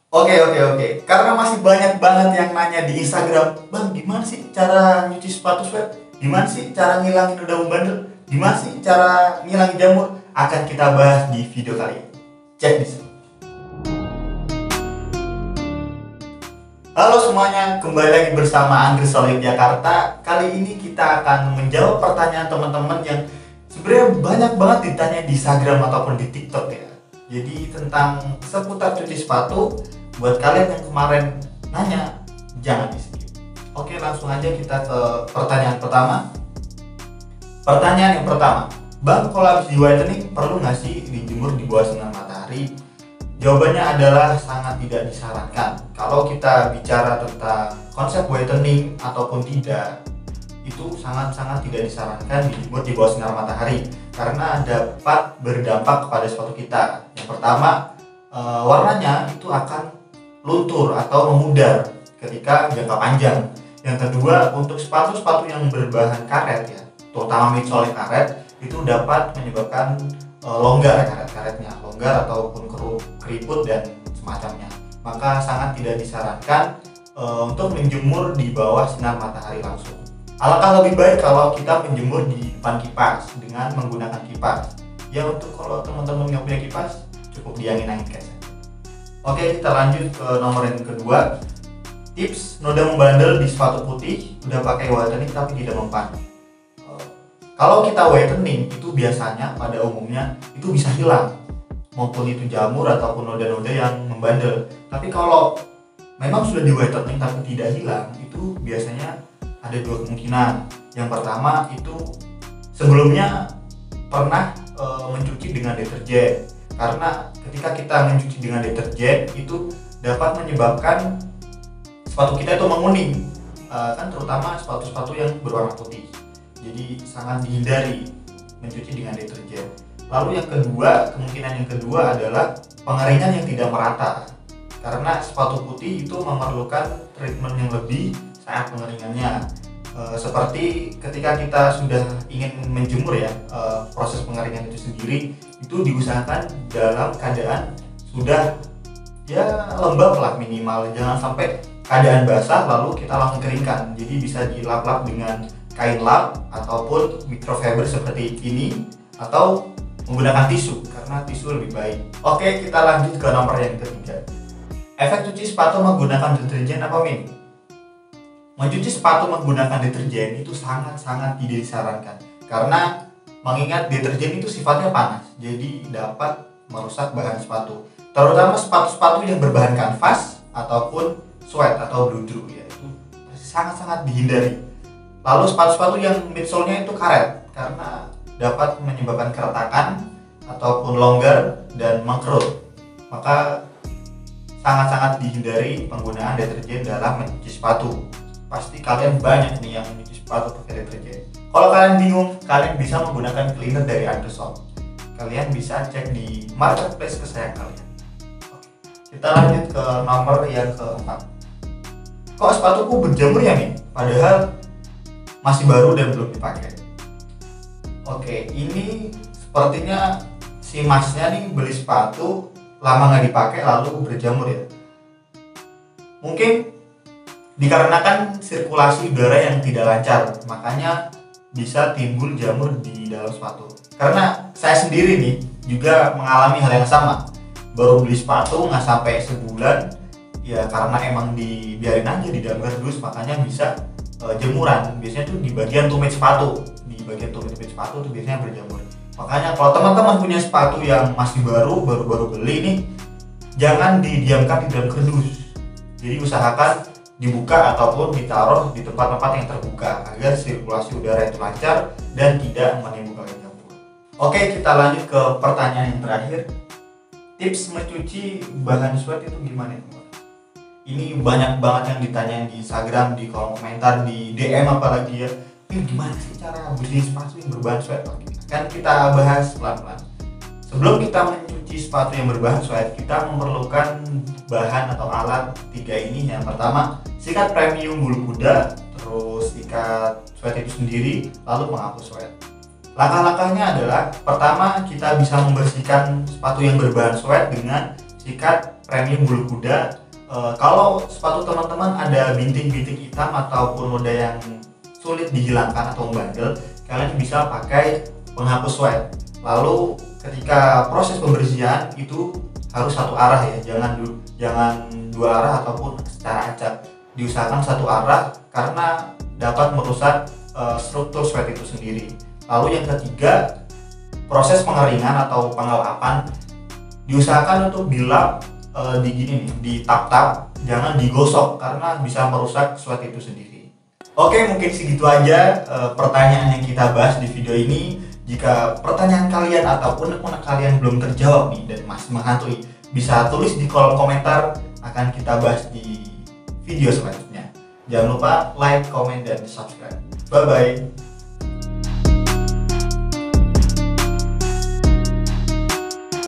Oke. Karena masih banyak banget yang nanya di Instagram, Bang, gimana sih cara nyuci sepatu sweat? Gimana sih cara ngilangin udah membandel? Gimana sih cara ngilangin jamur? Akan kita bahas di video kali ini. Cek di sini. Halo semuanya, kembali lagi bersama Andri Solid Jakarta. Kali ini kita akan menjawab pertanyaan teman-teman yang sebenarnya banyak banget ditanya di Instagram ataupun di TikTok ya. Jadi tentang seputar cuci sepatu. Buat kalian yang kemarin nanya, jangan di skip. Oke, langsung aja kita ke pertanyaan pertama. Pertanyaan yang pertama, Bang, kalau habis di whitening perlu nggak sih dijemur di bawah sinar matahari? Jawabannya adalah sangat tidak disarankan. Kalau kita bicara tentang konsep whitening ataupun tidak, itu sangat-sangat tidak disarankan dijemur di bawah sinar matahari karena dapat berdampak kepada sepatu kita. Yang pertama, warnanya itu akan luntur atau memudar ketika jangka panjang. Yang kedua, untuk sepatu-sepatu yang berbahan karet ya, terutama midsole karet, itu dapat menyebabkan longgar karet-karetnya, longgar ataupun keriput dan semacamnya. Maka sangat tidak disarankan untuk menjemur di bawah sinar matahari langsung. Alangkah lebih baik kalau kita menjemur di depan kipas dengan menggunakan kipas. Ya, untuk kalau teman-teman nggak punya kipas, cukup diangin-angin saja. Oke, kita lanjut ke nomor yang kedua. Tips noda membandel di sepatu putih udah pakai whitening tapi tidak mempan. Kalau kita whitening itu biasanya pada umumnya itu bisa hilang, maupun itu jamur ataupun noda-noda yang membandel. Tapi kalau memang sudah di whitening tapi tidak hilang, itu biasanya ada dua kemungkinan. Yang pertama itu sebelumnya pernah mencuci dengan deterjen. Karena ketika kita mencuci dengan deterjen itu dapat menyebabkan sepatu kita itu menguning, kan terutama sepatu-sepatu yang berwarna putih. Jadi sangat dihindari mencuci dengan deterjen. Lalu yang kedua, kemungkinan yang kedua adalah pengeringan yang tidak merata. Karena sepatu putih itu memerlukan treatment yang lebih saat pengeringannya. Seperti ketika kita sudah ingin menjemur ya, proses pengeringan itu sendiri itu diusahakan dalam keadaan sudah ya lembab lah minimal, jangan sampai keadaan basah lalu kita langsung keringkan. Jadi bisa dilap-lap dengan kain lap ataupun microfiber seperti ini, atau menggunakan tisu karena tisu lebih baik. Oke, kita lanjut ke nomor yang ketiga. Efek cuci sepatu menggunakan deterjen apa min? Mencuci sepatu menggunakan deterjen itu sangat-sangat tidak disarankan karena mengingat deterjen itu sifatnya panas, jadi dapat merusak bahan sepatu, terutama sepatu-sepatu yang berbahan kanvas ataupun sweat atau bludru ya, itu sangat-sangat dihindari. Lalu sepatu-sepatu yang midsole-nya itu karet karena dapat menyebabkan keretakan ataupun longgar dan mengkerut, maka sangat-sangat dihindari penggunaan deterjen dalam mencuci sepatu. Pasti kalian banyak nih yang mencuci sepatu pakai deterjen. Kalau kalian bingung, kalian bisa menggunakan cleaner dari Undershop. Kalian bisa cek di marketplace kesayangan kalian. Oke, kita lanjut ke nomor yang keempat. Kok sepatuku berjamur ya nih? Padahal masih baru dan belum dipakai. Oke, ini sepertinya si masnya nih beli sepatu lama nggak dipakai lalu berjamur ya. Mungkin dikarenakan sirkulasi udara yang tidak lancar, makanya bisa timbul jamur di dalam sepatu. Karena saya sendiri nih juga mengalami hal yang sama. Baru beli sepatu nggak sampai sebulan, ya karena emang dibiarin aja di dalam kardus, makanya bisa jemuran. Biasanya tuh di bagian tumit sepatu, di bagian tumit sepatu tuh biasanya berjamur. Makanya kalau teman-teman punya sepatu yang masih baru beli nih, jangan didiamkan di dalam kardus. Jadi usahakan dibuka ataupun ditaruh di tempat-tempat yang terbuka agar sirkulasi udara itu lancar dan tidak menimbulkan jamur. Oke, kita lanjut ke pertanyaan yang terakhir. Tips mencuci bahan sweat itu gimana teman? Ini banyak banget yang ditanyain di Instagram, di kolom komentar, di DM apalagi ya. Ini gimana sih cara bersihin sepatu yang berbahan sweat? Kan kita bahas pelan-pelan. Sebelum kita mencuci sepatu yang berbahan sweat, kita memerlukan bahan atau alat tiga ini. Yang pertama, sikat premium bulu kuda, terus ikat sweat itu sendiri, lalu penghapus sweat. Langkah-langkahnya adalah, pertama kita bisa membersihkan sepatu yang berbahan sweat dengan sikat premium bulu kuda. Kalau sepatu teman-teman ada bintik-bintik hitam ataupun noda yang sulit dihilangkan atau membandel, kalian bisa pakai penghapus sweat. Lalu ketika proses pembersihan itu harus satu arah ya, jangan dua arah ataupun secara acak. Diusahakan satu arah karena dapat merusak struktur sweat itu sendiri. Lalu yang ketiga, proses pengeringan atau pengelapan diusahakan untuk dilap di tap-tap, jangan digosok karena bisa merusak sweat itu sendiri. Oke, mungkin segitu aja pertanyaan yang kita bahas di video ini. Jika pertanyaan kalian ataupun unek-unek kalian belum terjawab nih dan masih menghantui, bisa tulis di kolom komentar, akan kita bahas di video selanjutnya. Jangan lupa like, comment, dan subscribe. Bye bye.